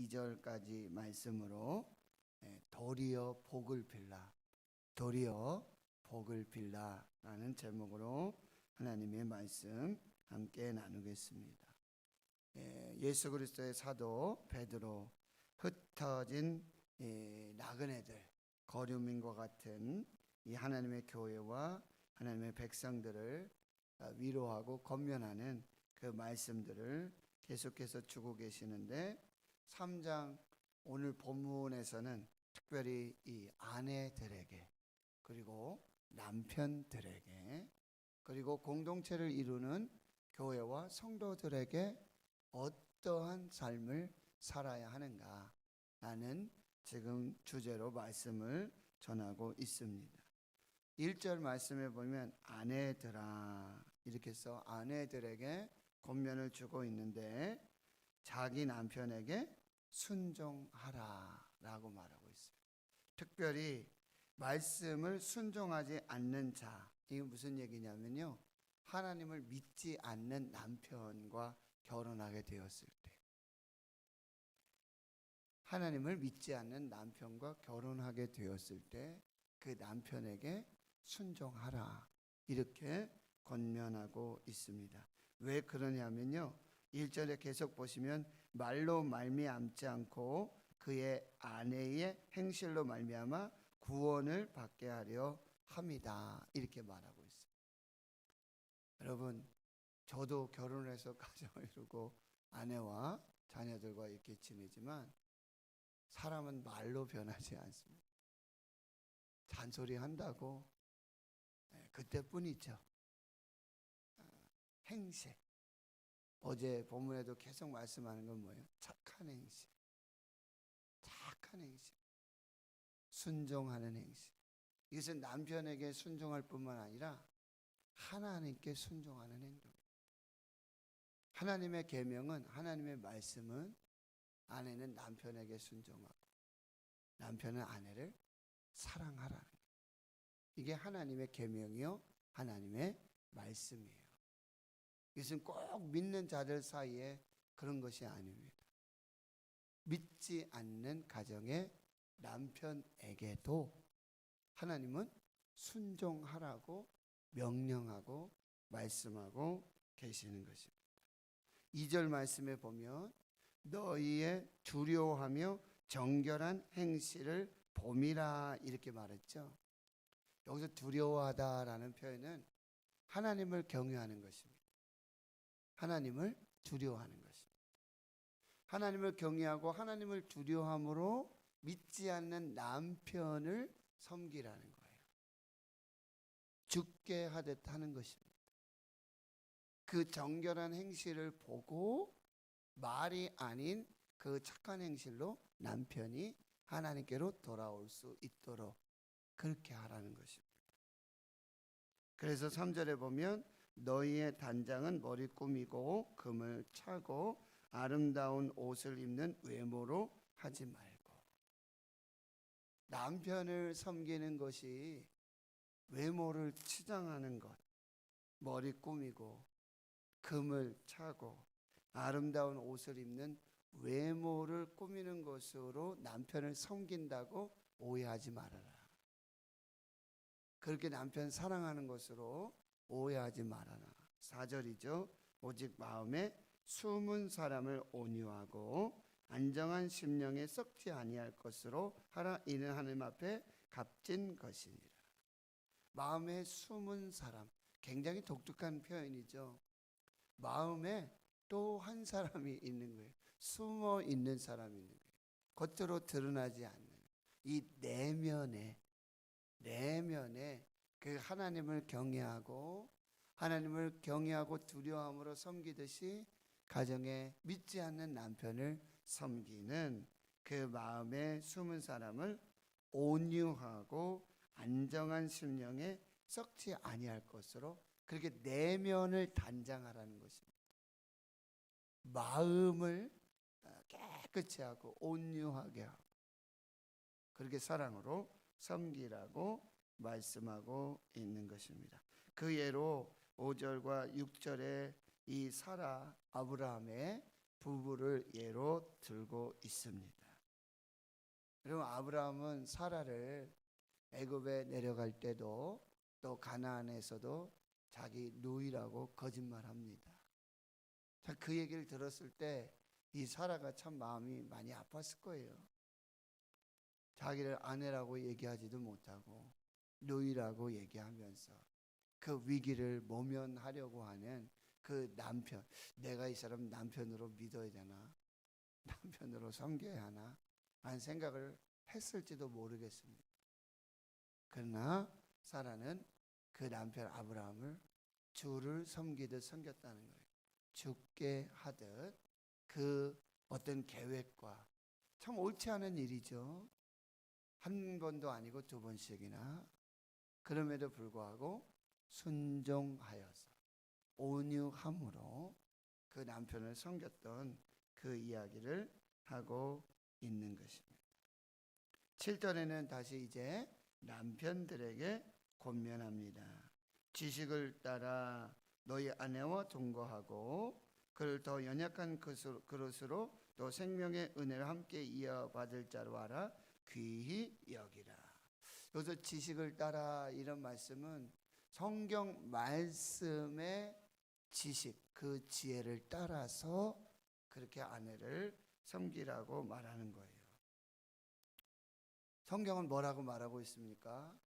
2절까지 말씀으로 도리어 복을 빌라, 도리어 복을 빌라라는 제목으로 하나님의 말씀 함께 나누겠습니다. 예수 그리스도의 사도 베드로, 흩어진 나그네들, 거류민과 같은 이 하나님의 교회와 하나님의 백성들을 위로하고 권면하는 그 말씀들을 계속해서 주고 계시는데, 3장 오늘 본문에서는 특별히 이 아내들에게, 그리고 남편들에게, 그리고 공동체를 이루는 교회와 성도들에게 어떠한 삶을 살아야 하는가 라는 지금 주제로 말씀을 전하고 있습니다. 1절 말씀에 보면 아내들아 이렇게 해서 아내들에게 권면을 주고 있는데, 자기 남편에게 순종하라 라고 말하고 있어요. 특별히 말씀을 순종하지 않는 자, 이게 무슨 얘기냐면요, 하나님을 믿지 않는 남편과 결혼하게 되었을 때, 하나님을 믿지 않는 남편과 결혼하게 되었을 때 그 남편에게 순종하라 이렇게 권면하고 있습니다. 왜 그러냐면요, 1절에 계속 보시면 말로 말미암지 않고 그의 아내의 행실로 말미암아 구원을 받게 하려 함이다 이렇게 말하고 있어요. 여러분, 저도 결혼해서 가정을 이루고 아내와 자녀들과 이렇게 지내지만 사람은 말로 변하지 않습니다. 잔소리 한다고 그때뿐이죠. 행실, 어제 본문에도 계속 말씀하는 건 뭐예요? 착한 행실, 착한 행실, 순종하는 행실. 이것은 남편에게 순종할 뿐만 아니라 하나님께 순종하는 행동이에요. 하나님의 계명은, 하나님의 말씀은 아내는 남편에게 순종하고 남편은 아내를 사랑하라는 거예요. 이게 하나님의 계명이요, 하나님의 말씀이에요. 이것은 꼭 믿는 자들 사이에 그런 것이 아닙니다. 믿지 않는 가정의 남편에게도 하나님은 순종하라고 명령하고 말씀하고 계시는 것입니다. 2절 말씀에 보면 너희의 두려워하며 정결한 행실을 봄이라 이렇게 말했죠. 여기서 두려워하다라는 표현은 하나님을 경외하는 것입니다. 하나님을 두려워하는 것입니다. 하나님을 경외하고 하나님을 두려워함으로 믿지 않는 남편을 섬기라는 거예요. 죽게 하듯 하는 것입니다. 그 정결한 행실을 보고 말이 아닌 그 착한 행실로 남편이 하나님께로 돌아올 수 있도록 그렇게 하라는 것입니다. 그래서 3절에 보면 너희의 단장은 머리 꾸미고 금을 차고 아름다운 옷을 입는 외모로 하지 말고. 남편을 섬기는 것이 외모를 치장하는 것, 머리 꾸미고 금을 차고 아름다운 옷을 입는 외모를 꾸미는 것으로 남편을 섬긴다고 오해하지 말아라. 그렇게 남편 사랑하는 것으로 오해하지 말아라. 4절이죠. 오직 마음에 숨은 사람을 온유하고 안정한 심령에 썩지 아니할 것으로 하라. 이는 하나님 앞에 값진 것이니라. 마음에 숨은 사람, 굉장히 독특한 표현이죠. 마음에 또 한 사람이 있는 거예요. 숨어 있는 사람이 있는 거예요. 겉으로 드러나지 않는 이 내면에 그 하나님을 경외하고 두려워함으로 섬기듯이 가정에 믿지 않는 남편을 섬기는 그 마음에 숨은 사람을 온유하고 안정한 심령에 썩지 아니할 것으로 그렇게 내면을 단장하라는 것입니다. 마음을 깨끗이 하고 온유하게 하고 그렇게 사랑으로 섬기라고 말씀하고 있는 것입니다. 그 예로 5절과 6절에 이 사라, 아브라함의 부부를 예로 들고 있습니다. 여러분, 아브라함은 사라를 애굽에 내려갈 때도 또 가나안에서도 자기 누이라고 거짓말합니다. 자, 그 얘기를 들었을 때 이 사라가 참 마음이 많이 아팠을 거예요. 자기를 아내라고 얘기하지도 못하고 누이라고 얘기하면서 그 위기를 모면하려고 하는 그 남편, 내가 이 사람 남편으로 믿어야 되나, 남편으로 섬겨야 하나 하는 생각을 했을지도 모르겠습니다. 그러나 사라는 그 남편 아브라함을 주를 섬기듯 섬겼다는 거예요. 죽게 하듯 그 어떤 계획과, 참 옳지 않은 일이죠. 한 번도 아니고 두 번씩이나. 그럼에도 불구하고 순종하여서 온유함으로 그 남편을 섬겼던 그 이야기를 하고 있는 것입니다. 7절에는 다시 이제 남편들에게 권면합니다. 지식을 따라 너희 아내와 동거하고 그를 더 연약한 그릇으로 또 생명의 은혜를 함께 이어받을 자로 알아 귀히 여기라. 여기서 지식을 따라 이런 말씀은 성경 말씀의 지식, 그 지혜를 따라서 그렇게 아내를 섬기라고 말하는 거예요. 성경은 뭐라고 말하고 있습니까?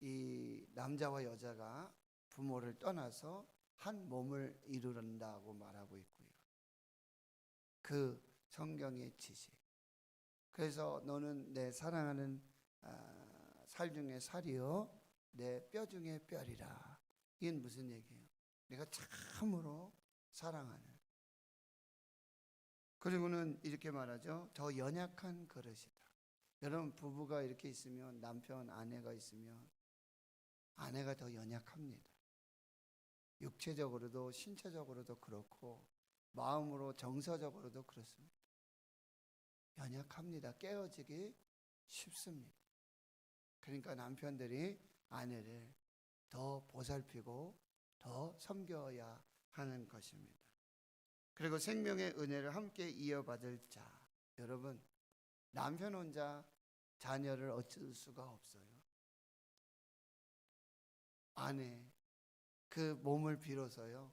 이 남자와 여자가 부모를 떠나서 한 몸을 이루는다고 말하고 있고요. 그 성경의 지식. 그래서 너는 내 사랑하는 살 중에 살이요 내 뼈 중에 뼈리라. 이건 무슨 얘기예요? 내가 참으로 사랑하는. 그리고는 이렇게 말하죠. 더 연약한 그릇이다. 여러분, 부부가 이렇게 있으면, 남편 아내가 있으면 아내가 더 연약합니다. 육체적으로도 신체적으로도 그렇고 마음으로 정서적으로도 그렇습니다. 연약합니다. 깨어지기 쉽습니다. 그러니까 남편들이 아내를 더 보살피고 더 섬겨야 하는 것입니다. 그리고 생명의 은혜를 함께 이어받을 자. 여러분, 남편 혼자 자녀를 얻을 수가 없어요. 아내, 그 몸을 빌어서요,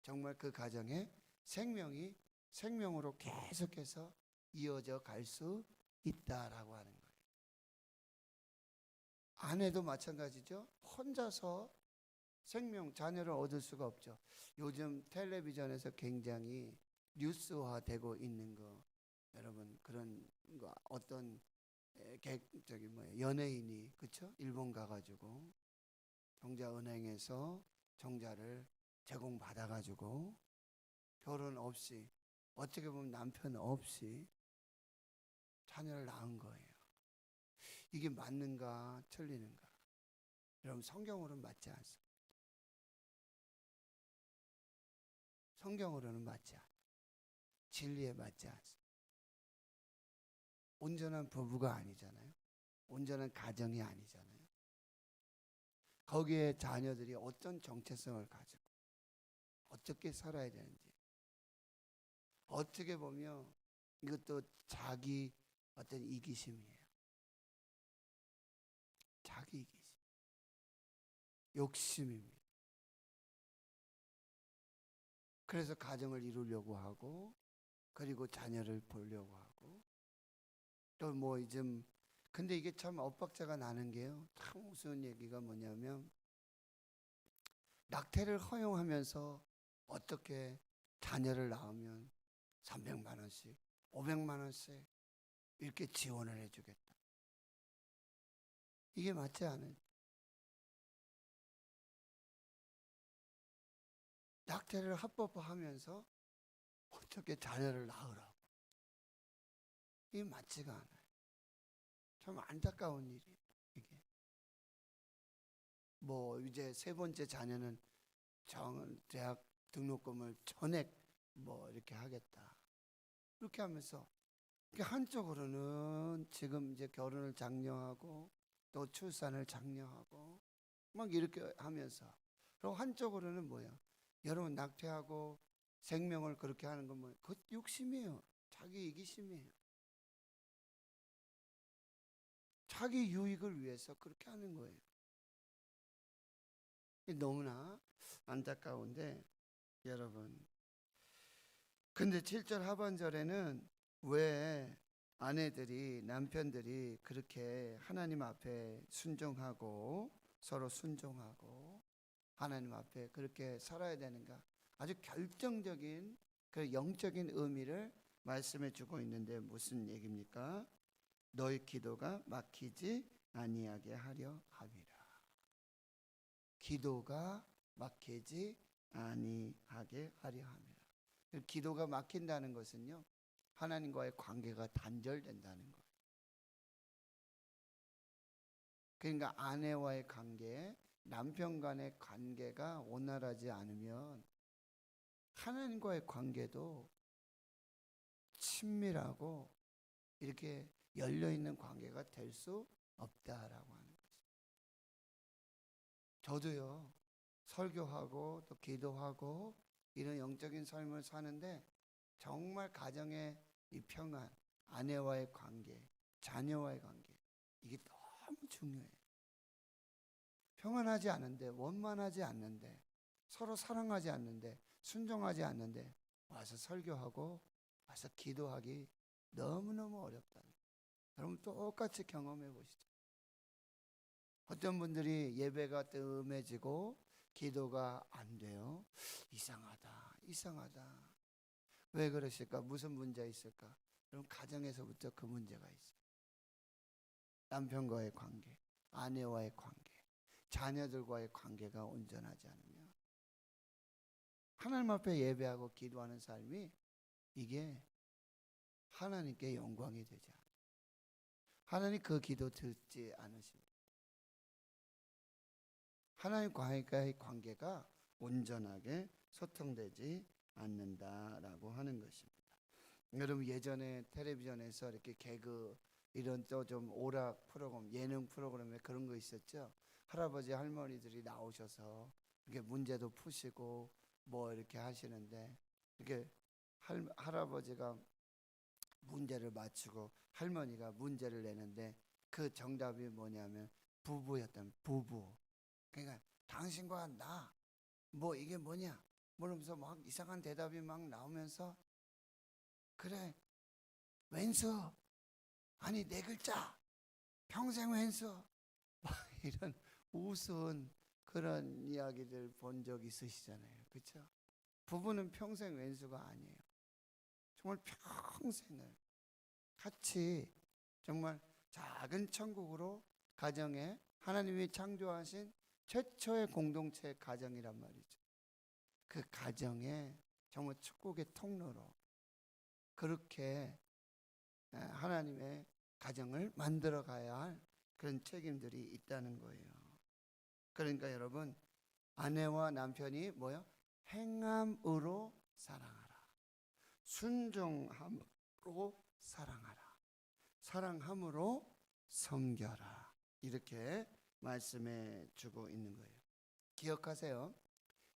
정말 그 가정에 생명으로 계속해서 이어져 갈 수 있다라고 하는 거예요. 아내도 마찬가지죠. 혼자서 자녀를 얻을 수가 없죠. 요즘 텔레비전에서 굉장히 뉴스화되고 있는 거, 여러분, 그런 거 어떤 연예인이, 그렇죠? 일본 가가지고 종자은행에서 종자를 제공받아가지고 결혼 없이, 어떻게 보면 남편 없이 자녀를 낳은 거예요. 이게 맞는가 틀리는가? 여러분, 성경으로는 맞지 않습니다. 성경으로는 맞지 않아요. 진리에 맞지 않습니다. 온전한 부부가 아니잖아요. 온전한 가정이 아니잖아요. 거기에 자녀들이 어떤 정체성을 가지고 어떻게 살아야 되는지, 어떻게 보면 이것도 자기 어떤 이기심이에요. 자기 이기심, 욕심입니다. 그래서 가정을 이루려고 하고, 그리고 자녀를 보려고 하고, 또 뭐 좀, 근데 이게 참 엇박자가 나는 게요, 참 무서운 얘기가 뭐냐면, 낙태를 허용하면서 어떻게 자녀를 낳으면 300만 원씩, 500만 원씩 이렇게 지원을 해주겠다. 이게 맞지 않아요. 낙태를 합법화하면서 어떻게 자녀를 낳으라고. 이게 맞지가 않아요. 참 안타까운 일이에요, 이게. 뭐 이제 세 번째 자녀는 대학 등록금을 전액 뭐 이렇게 하겠다. 이렇게 하면서 한쪽으로는 지금 이제 결혼을 장려하고 또 출산을 장려하고 막 이렇게 하면서, 그리고 한쪽으로는 뭐야? 여러분, 낙태하고 생명을 그렇게 하는 건 뭐, 그것 욕심이에요. 자기 이기심이에요. 자기 유익을 위해서 그렇게 하는 거예요. 너무나 안타까운데 여러분, 근데 7절 하반절에는 왜 아내들이 남편들이 그렇게 하나님 앞에 순종하고 서로 순종하고 하나님 앞에 그렇게 살아야 되는가, 아주 결정적인 그 영적인 의미를 말씀해 주고 있는데 무슨 얘기입니까? 너희 기도가 막히지 아니하게 하려 함이라. 기도가 막히지 아니하게 하려 함이라. 기도가 막힌다는 것은요, 하나님과의 관계가 단절된다는 거예요. 그러니까 아내와의 관계, 남편 간의 관계가 원활하지 않으면 하나님과의 관계도 친밀하고 이렇게 열려있는 관계가 될 수 없다라고 하는 거죠. 저도요, 설교하고 또 기도하고 이런 영적인 삶을 사는데 정말 가정의 이 평안, 아내와의 관계, 자녀와의 관계, 이게 너무 중요해요. 평안하지 않은데, 원만하지 않는데, 서로 사랑하지 않는데, 순종하지 않는데 와서 설교하고 와서 기도하기 너무너무 어렵다는 거예요. 여러분 똑같이 경험해 보시죠. 어떤 분들이 예배가 뜸해지고 기도가 안 돼요. 이상하다, 이상하다. 왜 그러실까? 무슨 문제 있을까? 그럼 가정에서부터 그 문제가 있어요. 남편과의 관계, 아내와의 관계, 자녀들과의 관계가 온전하지 않으면 하나님 앞에 예배하고 기도하는 삶이 이게 하나님께 영광이 되지 않아요. 하나님 그 기도 듣지 않으십니다. 하나님과의 관계가 온전하게 소통되지 않는다라고 하는 것입니다. 여러분 예전에 텔레비전에서 이렇게 개그 이런 또 좀 오락 프로그램, 예능 프로그램에 그런 거 있었죠. 할아버지 할머니들이 나오셔서 이렇게 문제도 푸시고 뭐 이렇게 하시는데 이렇게 할아버지가 문제를 맞추고 할머니가 문제를 내는데 그 정답이 뭐냐면 부부였다면 부부. 그러니까 당신과 나 뭐 이게 뭐냐 그러면서 막 이상한 대답이 막 나오면서 그래 왼수 아니 네 글자 평생 왼수 막 이런 우스운 그런 이야기들 본 적 있으시잖아요. 그렇죠? 부부는 평생 왼수가 아니에요. 정말 평생을 같이 정말 작은 천국으로 가정에 하나님이 창조하신 최초의 공동체 가정이란 말이죠. 그 가정에 정말 축복의 통로로 그렇게 하나님의 가정을 만들어 가야 할 그런 책임들이 있다는 거예요. 그러니까 여러분 아내와 남편이 뭐요? 행함으로 사랑하라. 순종함으로 사랑하라. 사랑함으로 섬겨라. 이렇게 말씀해 주고 있는 거예요. 기억하세요.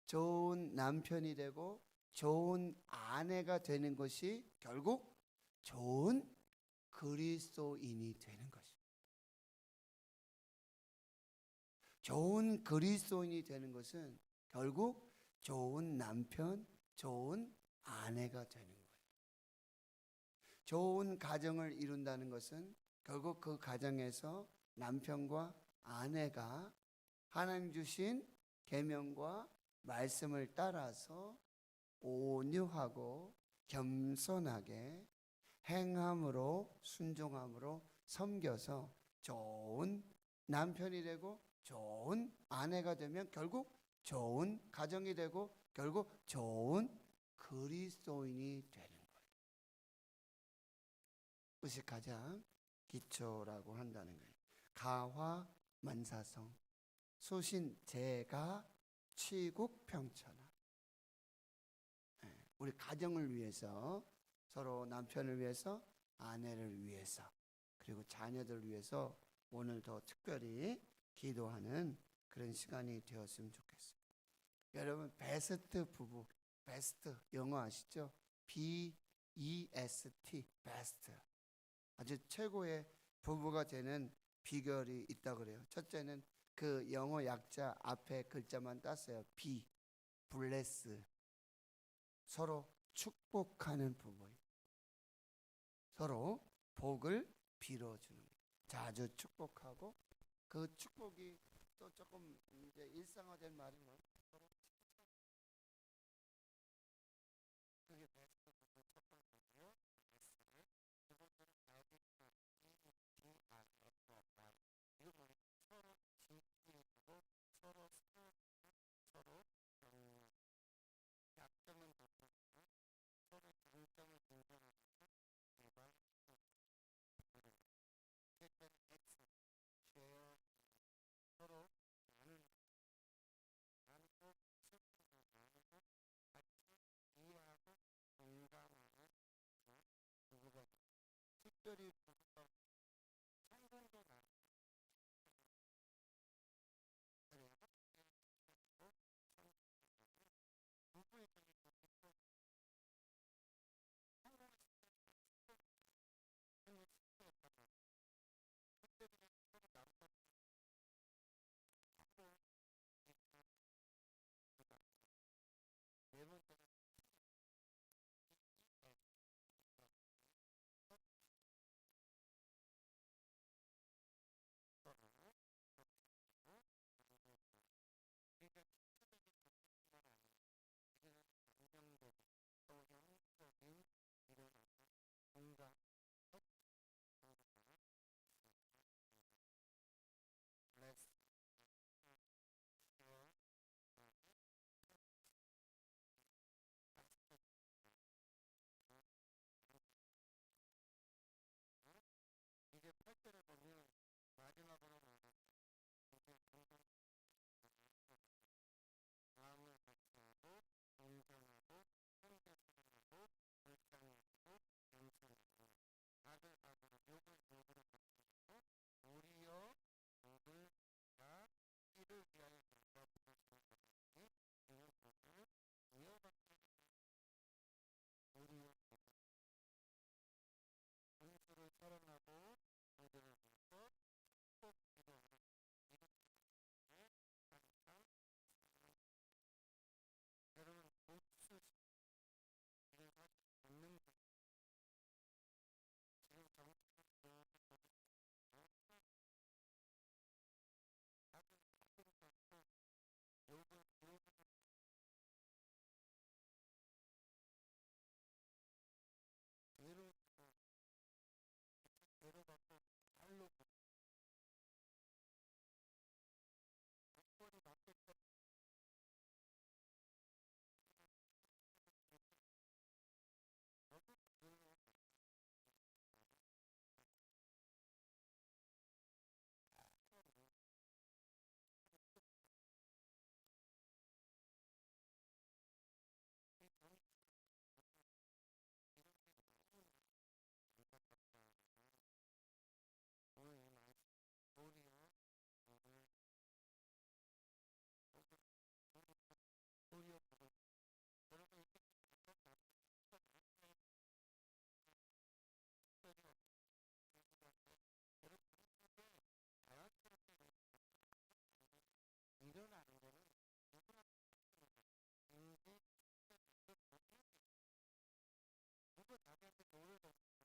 좋은 남편이 되고 좋은 아내가 되는 것이 결국 좋은 그리스도인이 되는 것입니다. 좋은 그리스도인이 되는 것은 결국 좋은 남편, 좋은 아내가 되는 거예요. 좋은 가정을 이룬다는 것은 결국 그 가정에서 남편과 아내가 하나님 주신 계명과 말씀을 따라서 온유하고 겸손하게 행함으로 순종함으로 섬겨서 좋은 남편이 되고 좋은 아내가 되면 결국 좋은 가정이 되고 결국 좋은 그리스도인이 되는 거예요. 그것이 가장 기초라고 한다는 거예요. 가화 만사성 수신 제가 취국 평천하. 우리 가정을 위해서 서로 남편을 위해서 아내를 위해서 그리고 자녀들을 위해서 오늘 더 특별히 기도하는 그런 시간이 되었으면 좋겠어요. 여러분 베스트 부부, 베스트 영어 아시죠? BEST 베스트. 아주 최고의 부부가 되는 비결이 있다 그래요. 첫째는 그 영어 약자 앞에 글자만 땄어요. B, 블레스. 서로 축복하는 부부예요. 서로 복을 빌어주는 거예요. 자주 축복하고 그 축복이 또 조금 이제 일상화된 말이면 서로 그게 베스트 부분 첫 번째고요. 베스트. 두 번째는 아디션, EDIFY. 이거 뭐니? 서로 지지해주고 서로 스포하고 서로 약점은 덮어주고 서로 장점을 인정해주고 개발시켜주는 셋째는 X, share, 서로 나누는 나누고 슬픔을 나누고 같이 이해하고 공감하는 그 부부가 특별히 부부가 성공도 나누고 그래야 행복해지고 성공해지고 부부의 관계가 깊어지고 성공했을 때 행복을 축소했단 말이에요. 그때 그냥 서로 나누고 서로 이렇게 그다 네 번째는 서로 격려하고 공부해줘요. 그러니까 신체적인 고통뿐만 아니라 이제는 감정적인 또 영적인 일어나는 공감, 공감을 bless, share, 이제 8절에 보면 마지막으로 말하는 이제 공감 마음을 같이 하고 공정하고 형제 사랑하고 불쌍하고 겸손하고 악을 악으로 욕을 욕으로 갚으시고 도리어 욕을 다 이를 위하여 결과 부르시는 것이니 이는 복을 이어받게 도리어 원수를 사랑하고 형제를 위해서 꼭 기도하는 이런 것에 항상 여러분 복수 이런 사실 없는데 지금 정치를 배우고 악을 악을 갖고 욕을 죄로 죄로 갖고 발로 복벌이 받겠다 너도 그걸로 이 정치 이런 게 너무 안타깝다. 오늘 이 말씀 도리어 복을 복을 도리어 복을 여러분 이렇게 어떤 특별히 특별히 없으시는데 여러분 우리 집에 자연스럽게 일어나는 거는 누구나 인지 누구 자기한테 노를 줬으면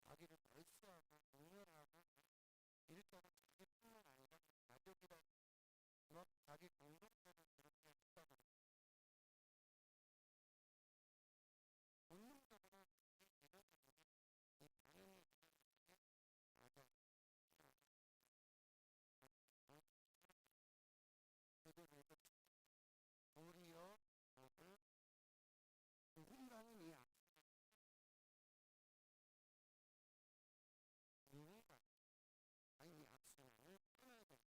자기를 벌수하고 공멸하고 이렇게 하고 자기뿐만 아니라 가족이라고 막 자기 공동체를 그렇게 했다고 본능적으로 그게 일어나는 이 반응이 일어나는 게 맞아. 그래도 그래서 도리어 복을 누군가는 이 누군가 아니 이 악순환을 끊어야 된다.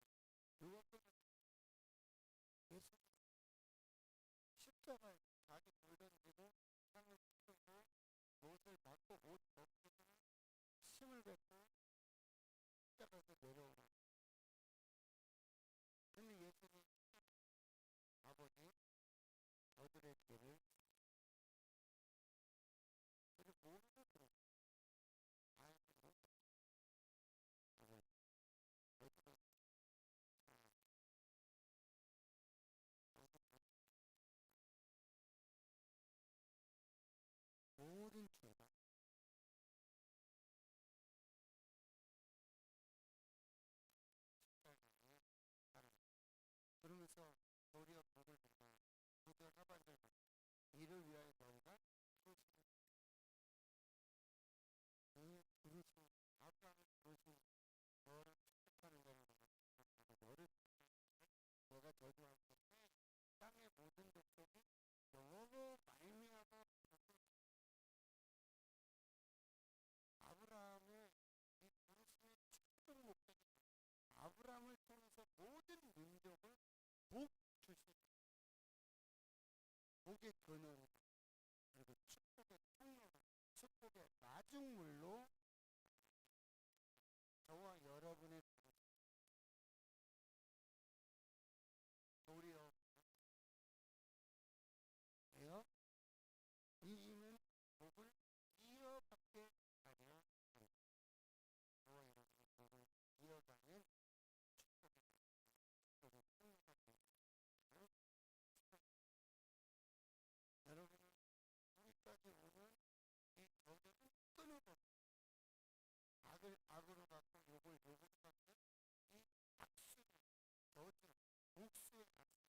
누가 끊어? 예수 십자가에 자기 돌 던지고 땅을 치르고 못을 받고 옷 벗고 침을 뱉고 십자가에서 내려오라. 근데 예수는 아버지 자들의 길을 모르고 그래. 아이들은 모든 죄가 그러면서 도리어 복을 빌어 구절 하반절 이를 위하여 너희가 부르신 아브라함을 부르신 너를 축복하는 자를 너를 내가 저주할 것이 땅의 모든 족속이 너로 말미암아 아브라함의 이 부르심의 최종 목적이 아브라함을 통해서 모든 민족을 복 주신 복의 근원이다. 그리고 축복의 통로로 축복의 마중물로 저와 여러분의 도리어 되어 이는 복을 이어받게 하려 합니다. 저와 여러분의 복을 이어가는 축복의 통로가 되어 여러분은 우리까지 오는 이 저주는 끊어버려 악으로 갖고 욕을 갖고 이 악수를 저주 복수의 악수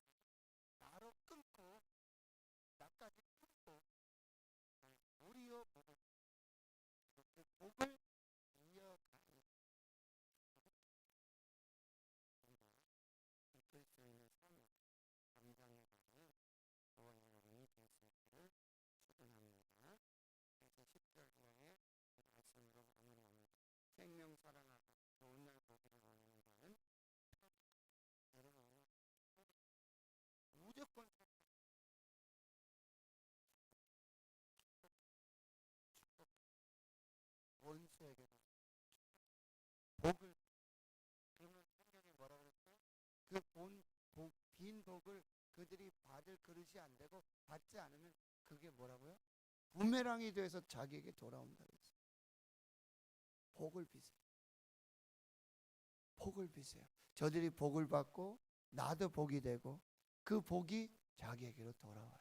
나로 끊고 나까지 끊고 우리여 복을 그 복을 이어가는 우리가 이끌 수 있는 삶을 감당해가는 저와 여러분이 될 수 있기를 축원합니다. 그래서 10절 이하의 말씀으로 마무리합니다. 생명 사랑하고 좋은 날 보기를 원하는 자는 여러분은 무조건 원수에게도 복을 그러면 성경에 뭐라 그랬어요? 빈 복을 그들이 받을 그릇이 안 되고 받지 않으면 그게 뭐라고요? 부메랑이 돼서 자기에게 돌아온다 그랬어요. 복을 비세요. 복을 비세요. 저들이 복을 받고 나도 복이 되고 그 복이 자기에게로 돌아와요.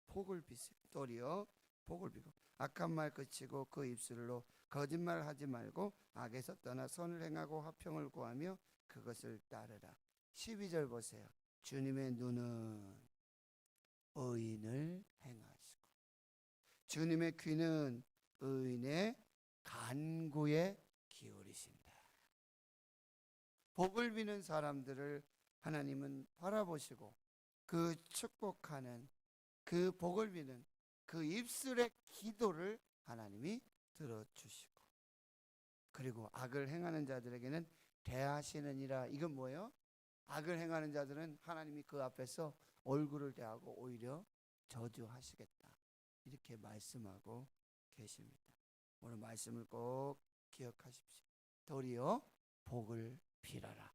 복을 비세요. 도리어 복을 비고 악한 말 그치고 그 입술로 거짓말하지 말고 악에서 떠나 선을 행하고 화평을 구하며 그것을 따르라. 12절 보세요. 주님의 눈은 의인을 행하시고 주님의 귀는 의인의 간구에 기울이신다. 복을 비는 사람들을 하나님은 바라보시고 그 축복하는 그 복을 비는 그 입술의 기도를 하나님이 들어주시고 그리고 악을 행하는 자들에게는 대하시느니라. 이건 뭐예요? 악을 행하는 자들은 하나님이 그 앞에서 얼굴을 대하고 오히려 저주하시겠다 이렇게 말씀하고 계십니다. 오늘 말씀을 꼭 기억하십시오. 도리어 복을 빌어라.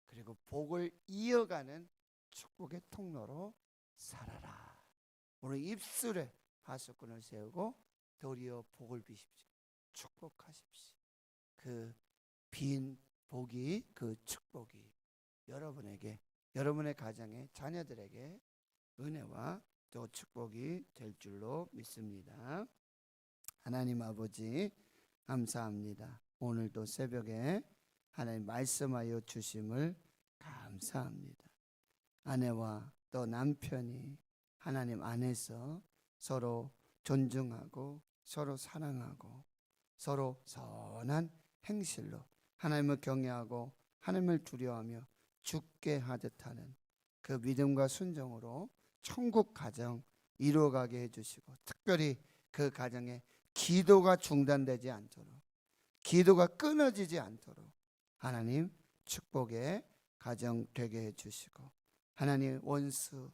그리고 복을 이어가는 축복의 통로로 살아라. 오늘 입술에 하수꾼을 세우고 도리어 복을 비십시오. 축복하십시오. 그 빈 복이 그 축복이 여러분에게 여러분의 가정에 자녀들에게 은혜와 또 축복이 될 줄로 믿습니다. 하나님 아버지 감사합니다. 오늘도 새벽에 하나님 말씀하여 주심을 감사합니다. 아내와 또 남편이 하나님 안에서 서로 존중하고 서로 사랑하고 서로 선한 행실로 하나님을 경외하고 하나님을 두려워하며 죽게 하듯 하는 그 믿음과 순종으로 천국 가정 이루어가게 해주시고 특별히 그 가정에 기도가 중단되지 않도록 기도가 끊어지지 않도록 하나님 축복의 가정 되게 해주시고 하나님 원수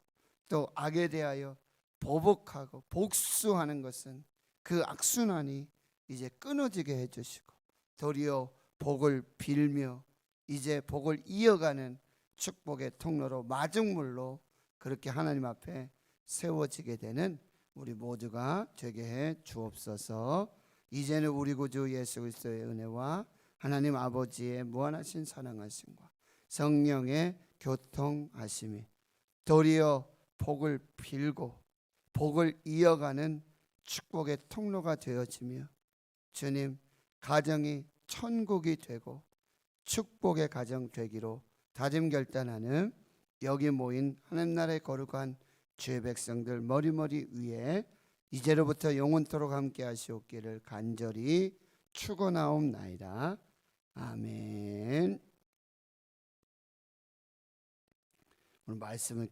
또 악에 대하여 보복하고 복수하는 것은 그 악순환이 이제 끊어지게 해주시고 도리어 복을 빌며 이제 복을 이어가는 축복의 통로로 마중물로 그렇게 하나님 앞에 세워지게 되는 우리 모두가 되게 해 주옵소서. 이제는 우리 구주 예수 그리스도의 은혜와 하나님 아버지의 무한하신 사랑하심과 성령의 교통하심이 도리어 복을 빌고 복을 이어가는 축복의 통로가 되어지며 주님 가정이 천국이 되고 축복의 가정 되기로 다짐 결단하는 여기 모인 하나님 나라의 거룩한 주의 백성들 머리머리 위에 이제로부터 영원토록 함께 하시옵기를 간절히 축원하옵나이다. 아멘. 오늘 말씀을